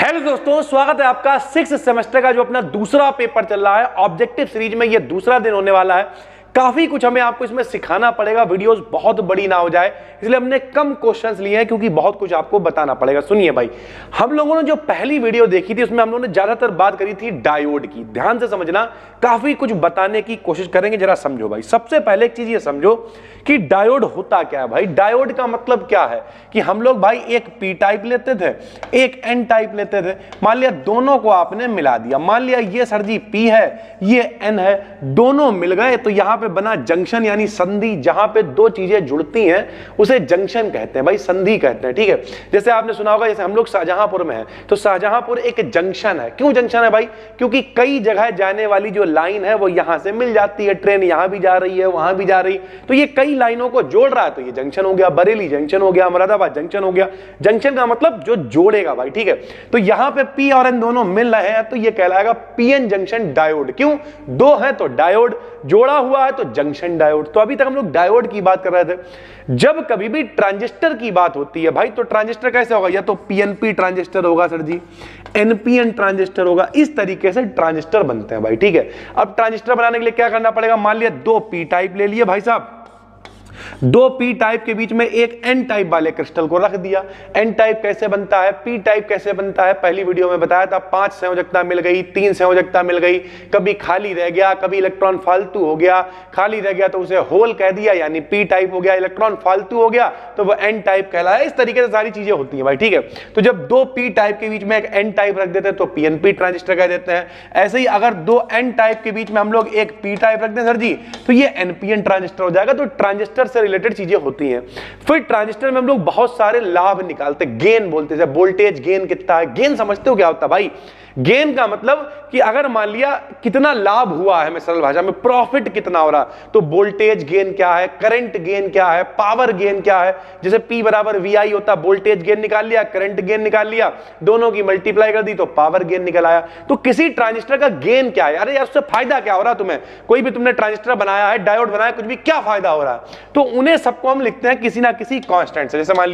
Hello दोस्तों, स्वागत है आपका 6th सेमेस्टर का जो अपना दूसरा पेपर चल रहा है ऑब्जेक्टिव सीरीज में। ये दूसरा दिन होने वाला है। काफी कुछ हमें आपको इसमें सिखाना पड़ेगा, वीडियोस बहुत बड़ी ना हो जाए, इसलिए हमने कम क्वेश्चंस लिए हैं क्योंकि बहुत कुछ आपको बताना पड़ेगा। सुनिए भाई, हम लोगों ने जो पहली वीडियो देखी थी उसमें हम लोगों ने ज्यादातर बात करी थी डायोड की। ध्यान से समझना, काफी कुछ बताने की कोशिश करेंगे, जरा समझो भाई। सबसे पहले एक चीज ये समझो कि डायोड होता क्या है भाई। डायोड का मतलब क्या है कि हम लोग भाई एक पी टाइप लेते थे, एक एन टाइप लेते थे। मान लिया दोनों को आपने मिला दिया, मान लिया ये सर जी पी है, ये एन है, दोनों मिल गए तो यहां पे बना जंक्शन यानी संधि। जहां पे दो चीजें जुड़ती हैं उसे जंक्शन कहते हैं भाई, संधि कहते हैं। ठीक है, जैसे आपने सुना होगा, जैसे हम लोग शाहजहांपुर में हैं तो शाहजहांपुर एक जंक्शन है। क्यों जंक्शन है भाई? क्योंकि कई जगह जाने वाली जो लाइन है वो यहां से मिल जाती है, ट्रेन यहां भी जा रही है, वहां भी जा रही, तो ये कई लाइनों को जोड़ रहा है, तो ये जंक्शन हो गया। बरेली जंक्शन हो गया, मुरादाबाद जंक्शन हो गया। जंक्शन का मतलब जो जोड़ेगा भाई। ठीक है, तो यहां पे पी और एन दोनों मिल रहे हैं तो ये कहलाएगा पीएन जंक्शन डायोड। क्यों? दो है तो डायोड, जोड़ा हुआ है तो जंक्शन डायोड। तो अभी तक हम लोग डायोड की बात कर रहे थे। जब कभी भी ट्रांजिस्टर की बात होती है भाई, तो ट्रांजिस्टर कैसे होगा? या तो पीएनपी ट्रांजिस्टर होगा सर जी, एनपीएन ट्रांजिस्टर होगा। इस तरीके से ट्रांजिस्टर बनते हैं भाई। ठीक है, अब ट्रांजिस्टर बनाने के लिए क्या करना पड़ेगा? मान लिया दो पी टाइप ले लिए भाई साहब, दो पी टाइप के बीच में एक एन टाइप वाले क्रिस्टल को रख दिया। एन टाइप कैसे बनता है, पी टाइप कैसे बनता है, पहली वीडियो में बताया था। 5 संयोजकता मिल गई, 3 संयोजकता मिल गई, कभी खाली रह गया, कभी इलेक्ट्रॉन फालतू हो गया। खाली रह गया तो उसे होल कह दिया यानी पी टाइप हो गया, इलेक्ट्रॉन फालतू हो गया तो वो एन टाइप कहलाया। इस तरीके से सारी चीजें होती हैं भाई। ठीक है, तो जब दो पी टाइप के बीच में एक एन टाइप रख देते हैं तो पीएनपी ट्रांजिस्टर कह देते हैं। ऐसे ही अगर दो एन टाइप के बीच में हम लोग एक पी टाइप रख दें सर जी, तो ये एनपीएन ट्रांजिस्टर हो जाएगा। तो ट्रांजिस्टर से रिलेटेड चीजें होती हैं। फिर ट्रांजिस्टर में हम लोग बहुत सारे लाभ निकालते हैं, गेन बोलते हैं। वोल्टेज गेन कितना है? गेन समझते हो क्या होता है भाई? गेन का मतलब कि अगर मान लिया कितना लाभ हुआ है, मैं सरल भाषा में, प्रॉफिट कितना हो रहा, तो वोल्टेज गेन क्या है, करंट गेन क्या है, पावर गेन क्या है। जैसे P बराबर VI होता, वोल्टेज गेन निकाल लिया, करंट गेन निकाल लिया, दोनों की मल्टीप्लाई कर दी तो पावर गेन निकल आया। तो किसी ट्रांजिस्टर का गेन क्या है? अरे यार उससे फायदा क्या हो रहा है तुम्हें? कोई भी तुमने ट्रांजिस्टर बनाया है, डायोड बनाया, कुछ भी, क्या फायदा हो रहा है? तो उन्हें सबको हम लिखते हैं किसी ना किसी कांस्टेंट से। जैसे मान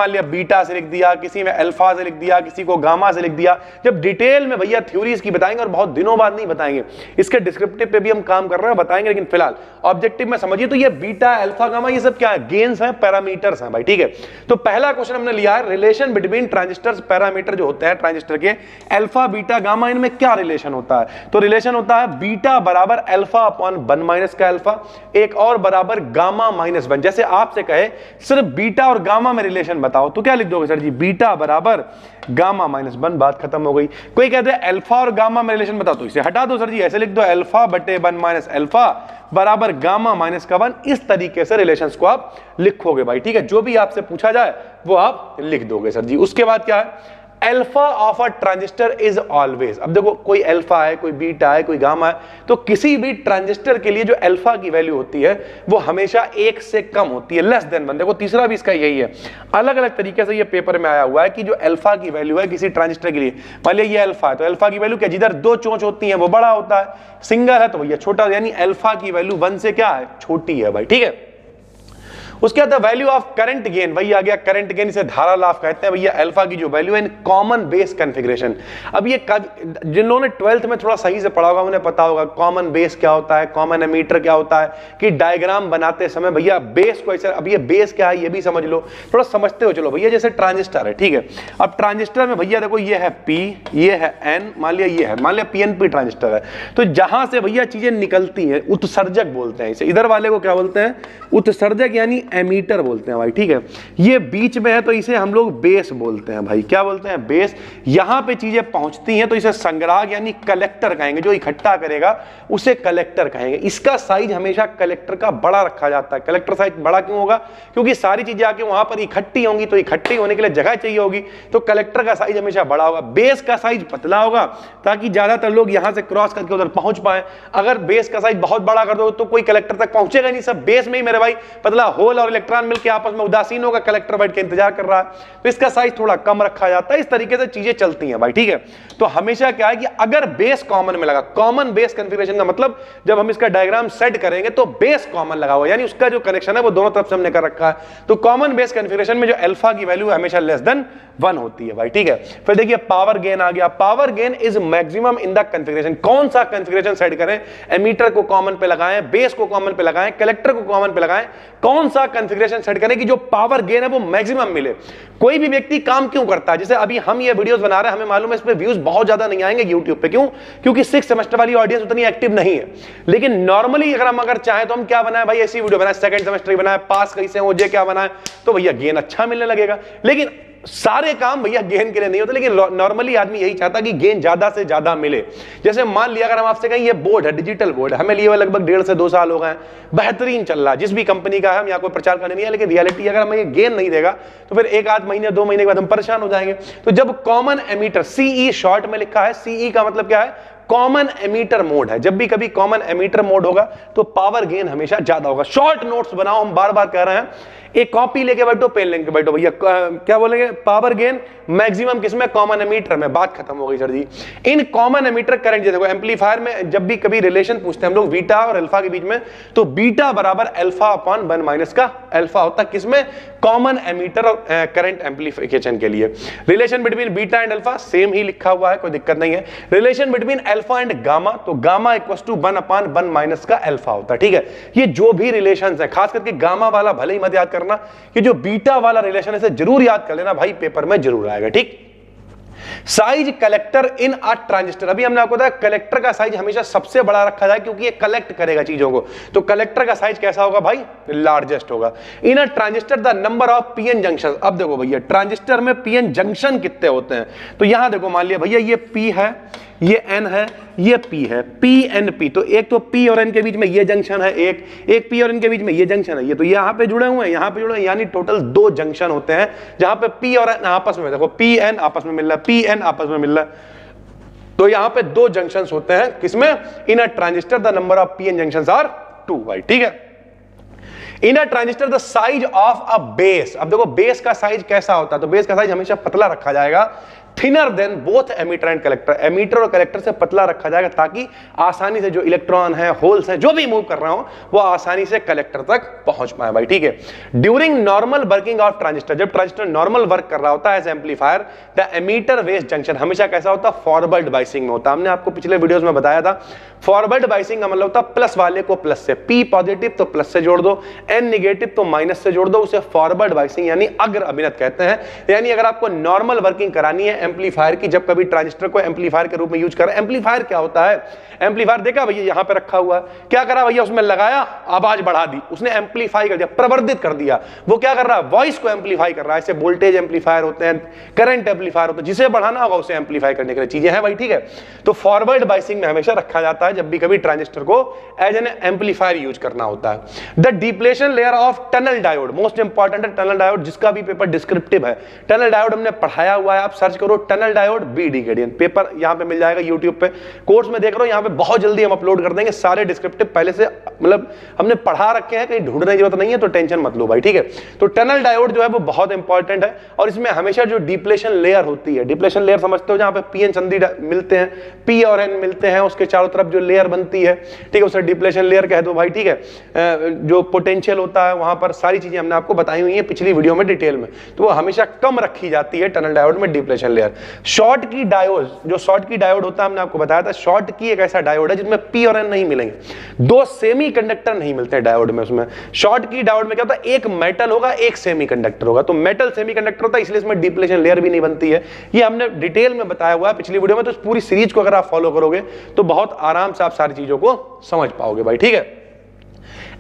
लिया बीटा से लिख दिया, किसी में अल्फा से लिख दिया, किसी को गामा से लिख दिया। जब डिटेल में भैया थ्योरी इसकी बताएंगे और बहुत दिनों बाद नहीं बताएंगे, इसके डिस्क्रिप्टिव पे भी हम काम कर रहे हैं, बताएंगे, लेकिन फिलहाल ऑब्जेक्टिव में समझिए। तो ये बीटा अल्फा गामा ये सब क्या है? गेन्स हैं, पैरामीटर्स हैं भाई। ठीक है, तो पहला क्वेश्चन हमने लिया है रिलेशन बिटवीन ट्रांजिस्टर्स। पैरामीटर जो होते हैं ट्रांजिस्टर के, अल्फा बीटा गामा, इनमें क्या रिलेशन होता है? तो रिलेशन होता है बीटा बराबर अल्फा अपॉन 1 माइनस का अल्फा, एक और बराबर गामा माइनस 1। जैसे आपसे कहे सिर्फ बीटा और गामा में रिलेशन बताओ तो क्या लिख दोगे सर जी? बीटा बराबर गामा माइनस 1, बात खत्म हो गई। कोई कहते हैं अल्फा और गामा में रिलेशन बताओ तो इसे हटा दो सर जी, ऐसे लिख दो अल्फा बटे 1 माइनस अल्फा बराबर गामा माइनस का 1। इस तरीके से रिलेशंस को आप लिखोगे भाई। ठीक है, जो भी आपसे पूछा जाए वो आप लिख दोगे सर जी। उसके बाद क्या है? Alpha of a transistor is always. अब देखो, कोई अल्फा है, कोई बीटा है, कोई गामा है, तो किसी भी ट्रांजिस्टर के लिए जो अल्फा की वैल्यू होती है वो हमेशा 1 से कम होती है, लेस देन 1। देखो तीसरा भी इसका यही है। अलग अलग तरीके से ये पेपर में आया हुआ है कि जो अल्फा की वैल्यू है किसी ट्रांजिस्टर के लिए, मान लिया ये अल्फा है तो अल्फा की वैल्यू क्या? जिधर दो चोंच होती है वो बड़ा होता है, सिंगल है तो भैया छोटा, यानी अल्फा की वैल्यू 1 से क्या है? छोटी है भाई। ठीक है, उसके बाद वैल्यू ऑफ करंट गेन, वही आ गया करंट गेन, इसे धारा लाभ कहते हैं भैया। अल्फा की जो वैल्यू है इन कॉमन बेस कॉन्फ़िगरेशन। अब ये जिन लोगों ने 12th में थोड़ा सही से पढ़ा होगा उन्हें पता होगा कॉमन बेस क्या होता है, कॉमन एमीटर क्या होता है, कि डायग्राम बनाते समय भैया बेस को ऐसे, अब ये बेस क्या है ये भी समझ लो, थोड़ा समझते हो चलो भैया। जैसे ट्रांजिस्टर है, ठीक है, अब ट्रांजिस्टर में भैया देखो ये है P, ये है N, मान लिया ये है, मान लिया PNP ट्रांजिस्टर है। तो जहां से भैया चीजें निकलती हैं उत्सर्जक बोलते हैं इसे। इधर वाले को क्या बोलते हैं? उत्सर्जक यानी एमीटर बोलते हैं भाई। ठीक है, ये बीच में है तो इसे हम लोग बेस बोलते हैं भाई। क्या बोलते हैं? बेस। यहां पे चीजें पहुंचती हैं तो इसे संग्राहक यानी कलेक्टर कहेंगे। जो इकट्ठा करेगा उसे कलेक्टर कहेंगे। इसका साइज हमेशा कलेक्टर का बड़ा रखा जाता है। कलेक्टर साइज बड़ा क्यों होगा? क्योंकि सारी चीजें आके वहां पर इकट्ठी होंगी, तो इकट्ठी होने के लिए जगह चाहिए होगी, तो कलेक्टर का साइज हमेशा बड़ा होगा। बेस का साइज पतला होगा ताकि ज्यादातर लोग यहां से क्रॉस करके उधर पहुंच पाए। अगर बेस का साइज बहुत बड़ा कर दो तो कोई कलेक्टर तक पहुंचेगा नहीं, सब बेस में ही मेरे भाई पतला होल और इलेक्ट्रॉन मिलकर आपस में उदासीन होगा, कलेक्टर बैठ के इंतजार कर रहा है, तो इसका साइज थोड़ा कम रखा जाता है। इस तरीके से चीजें चलती हैं भाई, ठीक है। तो हमेशा क्या है कि अगर बेस कॉमन में लगा, कॉमन बेस कॉन्फ़िगरेशन का मतलब जब हम इसका डायग्राम सेट करेंगे तो बेस कॉमन लगा हुआ, यानी उसका जो कनेक्शन है वो दोनों तरफ से हमने कर रखा है। तो कॉमन बेस कॉन्फ़िगरेशन में जो अल्फा की वैल्यू हमेशा लेस देन 1 होती है भाई, ठीक है। फिर देखिए पावर गेन आ गया। Power gain is maximum in the configuration. कौन सा कॉन्फ़िगरेशन सेट करें? एमीटर को कॉमन पे लगाएं, बेस को कॉमन पे लगाएं, कलेक्टर को कॉमन पे लगाएं, कौन सा कॉन्फ़िगरेशन सेट करें कि जो पावर गेन है वो मैक्सिमम मिले। कोई भी व्यक्ति काम क्यों करता है? जैसे अभी हम ये वीडियोस बना रहे हैं, हमें मालूम है इस पे व्यूज बहुत ज्यादा नहीं आएंगे यूट्यूब पे, क्यों? क्योंकि 6 सेमेस्टर वाली ऑडियंस उतनी एक्टिव नहीं है। लेकिन नॉर्मली अगर चाहें तो हम क्या बनाए भाई, ऐसी वीडियो बनाए, सेकंड सेमेस्टर की बनाए, पास कैसे हो जे क्या बनाए, तो भैया गेन अच्छा मिलने लगेगा। लेकिन सारे काम भैया गेन के लिए नहीं होते, लेकिन नॉर्मली आदमी यही चाहता कि गेन ज्यादा से ज्यादा मिले। जैसे मान लिया अगर हम आपसे कहें ये बोर्ड है, डिजिटल बोर्ड, हमें लिए हुए लगभग 1.5 से 2 साल हो गए, बेहतरीन चल रहा है, जिस भी कंपनी का है, हम यहाँ कोई प्रचार करने नहीं है, लेकिन रियलिटी अगर हमें ये गेन नहीं देगा तो फिर 1-8 महीने 2 महीने के बाद हम परेशान हो जाएंगे। तो जब कॉमन एमीटर, सीई शॉर्ट में लिखा है, सीई का मतलब क्या है? कॉमन एमीटर मोड है। जब भी कभी कॉमन एमीटर मोड होगा तो पावर गेन हमेशा ज्यादा होगा। शॉर्ट नोट्स बनाओ, हम बार बार कह रहे हैं, एक कॉपी लेके बैठो, पेन लेके बैठो, भैया क्या बोलेंगे? पावर गेन मैक्सिमम किसमें? कॉमन एमीटर में। बात खत्म हो गई सर जी। इन कॉमन एमीटर करंट, देखो एम्पलीफायर में जब भी कभी रिलेशन पूछते हैं हम लोग बीटा और अल्फा के बीच में, तो बीटा बराबर अल्फा अपॉन 1 माइनस का अल्फा होता है। किसमें? कॉमन एमीटर और करंट एम्पलीफिकेशन के लिए। Relation between beta and alpha same ही लिखा हुआ है, कोई दिक्कत नहीं है। Relation between alpha and gamma, तो gamma equals to 1 upon 1 minus का अल्फा होता है, ठीक है। ये जो भी रिलेशंस है, खास करके गामा वाला भले ही मत याद करना, ये जो बीटा वाला रिलेशन है इसे जरूर याद कर लेना भाई, पेपर में जरूर आएगा, ठीक। Size collector in a transistor, अभी हमने आपको बताया कलेक्टर का साइज हमेशा सबसे बड़ा रखा जाए क्योंकि ये कलेक्ट करेगा चीजों को। तो कलेक्टर का साइज कैसा होगा भाई? लार्जेस्ट होगा। In a transistor the number of PN junction. अब देखो भैया ट्रांजिस्टर में पीएन जंक्शन कितने होते हैं, तो यहां देखो मान लिया भैया ये पी है, ये एन है, ये पी है, पी एन पी। तो एक तो पी और एन के बीच में ये जंक्शन है, एक पी और एन के बीच में ये जंक्शन है, ये तो यहाँ पे जुड़े हुए हैं, यहाँ पे जुड़े हैं, यानी टोटल 2 जंक्शन होते हैं जहां पे पी और एन आपस में, देखो पी एन आपस में मिल रहा है, पी एन आपस में मिल रहा है। तो यहाँ पे 2 जंक्शंस होते हैं, किसमें? In a transistor the number of P N junctions are 2 भाई, ठीक है। In a transistor the size of a base. अब देखो बेस का साइज कैसा होता है, तो बेस का साइज हमेशा पतला रखा जाएगा, thinner than both emitter and collector. Emitter और कलेक्टर से पतला रखा जाएगा ताकि आसानी से जो इलेक्ट्रॉन है, होल्स है, जो भी मूव कर रहा हो वो आसानी से कलेक्टर तक पहुंच पाए भाई, ठीक है। During normal working of transistor, जब ट्रांजिस्टर नॉर्मल वर्क कर रहा होता है एज एम्पलीफायर, द एमीटर वेस जंक्शन हमेशा कैसा होता है? फॉरवर्ड बाइसिंग में होता है। हमने आपको पिछले वीडियोस में बताया था, फॉरवर्ड बाइसिंग का मतलब होता है प्लस वाले को प्लस से, पी पॉजिटिव तो प्लस से जोड़ दो, एन निगेटिव तो माइनस से जोड़ दो, उसे फॉरवर्ड बाइसिंग यानी अग्र अभिनत कहते हैं। यानी अगर आपको नॉर्मल वर्किंग करानी है एम्पलीफायर की, जब कभी ट्रांजिस्टर को एम्पलीफायर के रूप में यूज करें। एम्पलीफायर क्या होता है? एम्पलीफायर देखा भैया यहां पे रखा हुआ है, क्या करा भैया? उसमें लगाया, आवाज बढ़ा दी, उसने एम्पलीफाई कर दिया, प्रवर्धित कर दिया। वो क्या कर रहा है? वॉइस को एम्पलीफाई कर रहा है। ऐसे वोल्टेज एम्पलीफायर होते हैं, करंट एम्पलीफायर होते हैं, जिसे बढ़ाना होगा उसे एम्पलीफाई करने के लिए चीजें हैं भाई, ठीक है। तो फॉरवर्ड बाइसिंग में हमेशा रखा जाता है जब भी कभी ट्रांजिस्टर को एज एन एम्पलीफायर यूज करना होता है। The depletion layer of tunnel diode, most important है टनल डायोड, जिसका भी पेपर डिस्क्रिप्टिव है। टनल डायोड हमने पढ़ाया हुआ है, आप सर्च करो tunnel diode B D gradient, paper यहां पे मिल जाएगा यूट्यूब पे, कोर्स में देख रहे हो, यहां पे बहुत जल्दी हम अपलोड कर देंगे सारे डिस्क्रिप्टिव, पहले से मतलब हमने पढ़ा रखे हैं, कहीं ढूंढने की जरूरत नहीं है, तो टेंशन मत लो भाई, ठीक है। तो टनल डायोड जो है वो बहुत इंपॉर्टेंट है, और इसमें हमेशा जो डिप्लेशन लेयर होती है, डिप्लेशन लेयर समझते हो, जहां पे पी एन संधि मिलते हैं, पी और एन मिलते हैं, उसके चारों तरफ जो लेयर बनती है, ठीक है, उसे डिप्लेशन लेयर कह दो भाई, ठीक है। जो पोटेंशियल होता है वहां पर सारी चीजें हमने आपको बताई हुई है पिछली वीडियो में डिटेल में, तो वो हमेशा कम रखी जाती है टनल डायोड में डिप्लेशन लेयर। शॉर्ट की डायोड, जो शॉर्ट की डायोड होता है हमने आपको बताया था, शॉर्ट की एक ऐसा डायोड है जिसमें पी और एन नहीं मिलेंगे, 2 सेमीकंडक्टर नहीं मिलते हैं डायोड में। उसमें शॉर्ट की डायोड में क्या होता है? एक मेटल होगा, एक सेमीकंडक्टर होगा, तो मेटल सेमीकंडक्टर होता है, इसलिए इसमें डिप्लेशन लेयर भी नहीं बनती है। ये हमने डिटेल में बताया हुआ है पिछली वीडियो में, तो इस पूरी सीरीज को अगर आप फॉलो करोगे तो बहुत आराम से आप सारी चीजों को समझ पाओगे भाई, ठीक है।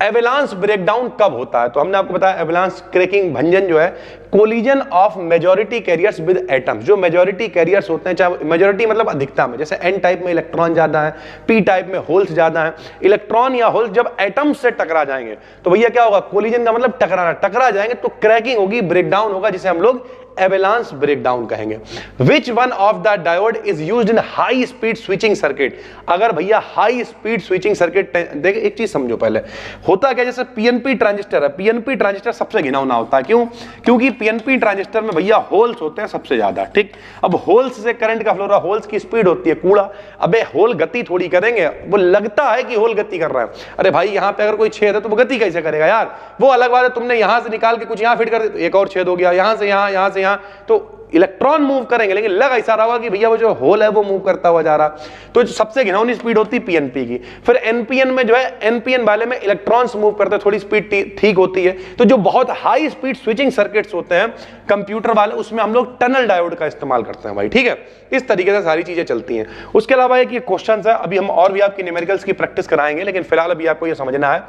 एवेलांस ब्रेकडाउन कब होता है? तो हमने आपको बताया एवेलांस क्रैकिंग, भंजन जो है collision of majority carriers with atoms. जो मेजॉरिटी कैरियर्स होते हैं, चाहे मेजॉरिटी मतलब अधिकता में, जैसे एन टाइप में इलेक्ट्रॉन ज्यादा है, पी टाइप में होल्स ज्यादा है, इलेक्ट्रॉन या होल्स जब एटम्स से टकरा जाएंगे तो भैया क्या होगा? कोलिजन का मतलब टकराना, टकरा जाएंगे तो क्रैकिंग होगी, ब्रेकडाउन होगा, जिसे हम लोग एवेलांस ब्रेकडाउन कहेंगे। Which one of the diode is used in high speed switching circuit. अगर भैया हाई स्पीड स्विचिंग सर्किट, देखिए एक चीज समझो, पहले होता क्या, जैसे पीएनपी ट्रांजिस्टर है, पीएनपी ट्रांजिस्टर सबसे घिनौना होता है। क्यों? क्योंकि पीएनपी ट्रांजिस्टर में भैया होल्स होते हैं सबसे ज्यादा, ठीक। अब होल्स से करंट का फ्लो रहा, होल्स की स्पीड होती है कूड़ा, अबे होल गति थोड़ी करेंगे, वो लगता है कि होल गति कर रहा है, अरे भाई यहां पे अगर कोई छेद है तो वो गति कैसे करेगा यार, वो अलग बात है। तुमने यहां से निकाल के कुछ यहां फिट कर दे तो एक और छेद हो गया, यहां से यहां, यहां से यहां, तो इलेक्ट्रॉन मूव करेंगे, लेकिन लग ऐसा रहा होगा कि भैया वो जो होल है वो मूव करता हुआ जा रहा। तो सबसे घिनौनी स्पीड होती है पीएनपी की। फिर एनपीएन में जो है, एनपीएन वाले में इलेक्ट्रॉन्स मूव करते हैं, थोड़ी स्पीड ठीक होती है। तो जो बहुत हाई स्पीड स्विचिंग सर्किट्स होते हैं कंप्यूटर वाले, उसमें हम लोग टनल डायोड का इस्तेमाल करते हैं भाई, ठीक है। इस तरीके से सारी चीजें चलती हैं। उसके अलावा एक ये क्वेश्चन है, अभी हम और भी आपकी न्यूमेरिकल्स की प्रैक्टिस कराएंगे, लेकिन फिलहाल अभी आपको ये समझना है,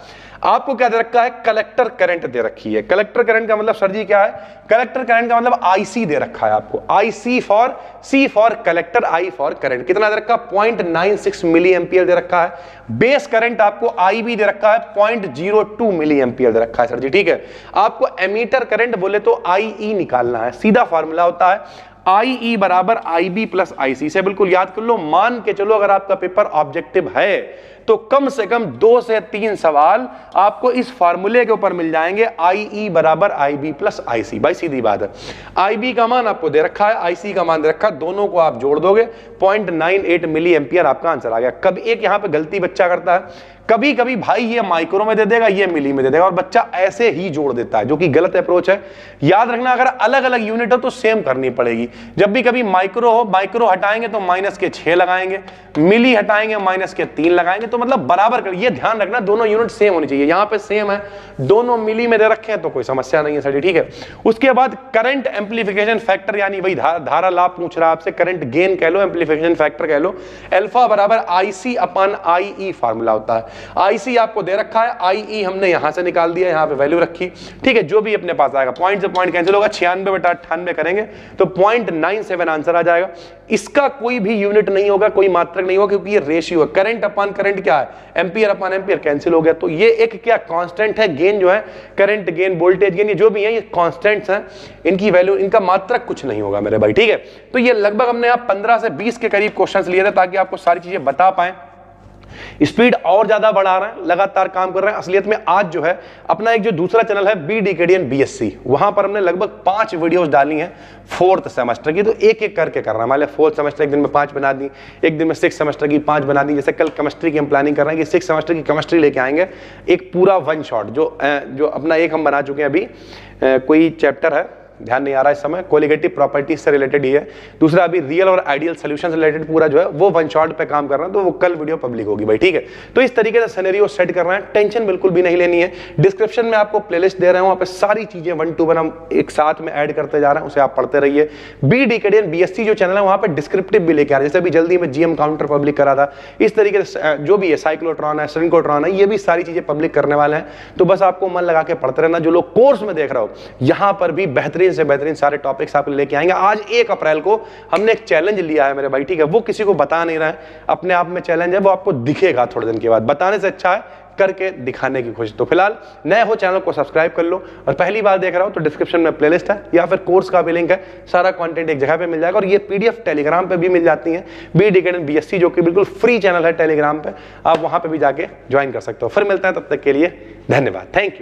आपको क्या दे रखा है, कलेक्टर करंट दे रखी है। कलेक्टर करंट का मतलब सर जी क्या है? कलेक्टर करंट का मतलब आईसी दे रखा है आपको, IC for, C for collector, I for current. कितना दे रखा? 0.96 मिली एम्पियर दे रखा है। बेस करंट आपको आईबी दे रखा है 0.02 मिली एम्पियर दे रखा है सर जी, ठीक है। आपको एमीटर करंट बोले तो आईई निकालना है, सीधा फार्मूला होता है IE बराबर IB प्लस IC। से बिल्कुल याद कर लो, मान के चलो अगर आपका पेपर ऑब्जेक्टिव है तो कम से कम 2 से 3 सवाल आपको इस फार्मूले के ऊपर मिल जाएंगे, IE बराबर IB प्लस IC। भाई सीधी बात है, IB का मान आपको दे रखा है, IC का मान दे रखा है, दोनों को आप जोड़ दोगे 0.98 मिली एम्पियर आपका आंसर आ गया। कभी एक यहां पे गलती बच्चा करता है, कभी कभी भाई ये माइक्रो में दे देगा, ये मिली में दे देगा, और बच्चा ऐसे ही जोड़ देता है, जो कि गलत अप्रोच है। याद रखना, अगर अलग अलग यूनिट हो तो सेम करनी पड़ेगी। जब भी कभी माइक्रो हो, माइक्रो हटाएंगे तो -6 लगाएंगे, मिली हटाएंगे -3 लगाएंगे, तो मतलब बराबर कर, ये ध्यान रखना दोनों यूनिट सेम होनी चाहिए। यहां पे सेम है, दोनों मिली में दे रखे हैं तो कोई समस्या नहीं है सर, ठीक है। उसके बाद करंट एम्प्लीफिकेशन फैक्टर, यानी वही धारा लाभ पूछ रहा है आपसे, करंट गेन कह लो, एम्प्लीफिकेशन फैक्टर कह लो, अल्फा बराबर IC अपॉन IE फार्मूला होता है। IC आपको दे रखा है, IE हमने यहां से निकाल दिया, यहां पे वैल्यू रखी, ठीक है। जो भी अपने पास आएगा, पॉइंट से पॉइंट कैंसिल होगा, 96/98 करेंगे तो 0.97 आंसर आ जाएगा। इसका कोई भी यूनिट नहीं होगा, कोई मात्रक नहीं होगा, क्योंकि ये रेशियो है। करंट अपॉन करंट क्या है? एम्पियर अपॉन एम्पियर, कैंसिल हो गया। तो ये एक क्या कांस्टेंट है, गेन जो है, करंट गेन, वोल्टेज गेन, ये जो भी है ये कांस्टेंट्स हैं, इनकी वैल्यू, इनका मात्रक कुछ नहीं होगा मेरे भाई, ठीक है। तो ये लगभग हमने यहाँ 15 से 20 के करीब क्वेश्चंस लिए थे, ताकि आपको सारी चीजें बता पाएं। स्पीड और ज्यादा बढ़ा रहे हैं, लगातार काम कर रहे हैं। असलियत में आज जो है अपना एक जो दूसरा चैनल है बी डिकेडियन BSc, वहां पर हमने लगभग 5 वीडियोस डाली हैं 4th सेमेस्टर की। तो एक एक करके कर रहा है। मान लिया 4th सेमेस्टर एक दिन में 5 बना दी, एक दिन में 6th सेमेस्टर की 5 बना दी। जैसे कल केमिस्ट्री की हम प्लानिंग कर रहे हैं कि 6th सेमेस्टर की केमिस्ट्री लेके आएंगे, एक पूरा 1 शॉट। जो अपना एक हम बना चुके हैं अभी, कोई चैप्टर है, ध्यान नहीं आ रहा इस समय, कोलिगेटिव प्रॉपर्टीज से रिलेटेड ही है। दूसरा अभी रियल और आइडियल सॉल्यूशन से रिलेटेड पूरा जो है वो 1 शॉट पे काम कर रहे हैं, तो वो कल वीडियो पब्लिक होगी भाई, ठीक है। तो इस तरीके से सिनेरियो सेट कर रहे हैं, टेंशन बिल्कुल भी नहीं लेनी है। डिस्क्रिप्शन में आपको प्लेलिस्ट दे रहे हैं, वहां पे सारी चीजें 1 to 1 हम एक साथ में ऐड करते जा रहे हैं, उसे आप पढ़ते रहिए। बी डिकेडियन BSc जो चैनल है वहां पे डिस्क्रिप्टिव भी लेके आ रहे हैं, जैसे अभी जल्दी में GM काउंटर पब्लिक करा था, इस तरीके से जो भी है, साइक्लोट्रॉन है, सिंक्रोट्रॉन है, ये भी सारी चीजें पब्लिक करने वाले हैं। तो बस आपको मन लगा के पढ़ते रहना। जो लोग कोर्स में देख रहे हो, यहां पर भी बेहतरीन से बेहतरीन सारे टॉपिक्स आपको लेके आएंगे। आज 1 अप्रैल को हमने एक चैलेंज लिया है मेरे भाई, ठीक है। वो किसी को बता नहीं रहा है, अपने आप में चैलेंज है, वो आपको दिखेगा थोड़े दिन के बाद। बताने से अच्छा है करके दिखाने की कोशिश। तो फिलहाल नए हो, चैनल को सब्सक्राइब कर लो, और पहली बार देख रहा हो तो डिस्क्रिप्शन में प्लेलिस्ट है या फिर कोर्स का भी लिंक है, सारा कंटेंट एक जगह पे मिल जाएगा। और ये PDF टेलीग्राम पे भी मिल जाती है, बी डिकेडियन BSc जो कि बिल्कुल फ्री चैनल है टेलीग्राम पे, आप वहां पे भी जाके ज्वाइन कर सकते हो। फिर मिलते हैं, तब तक के लिए धन्यवाद, थैंक यू।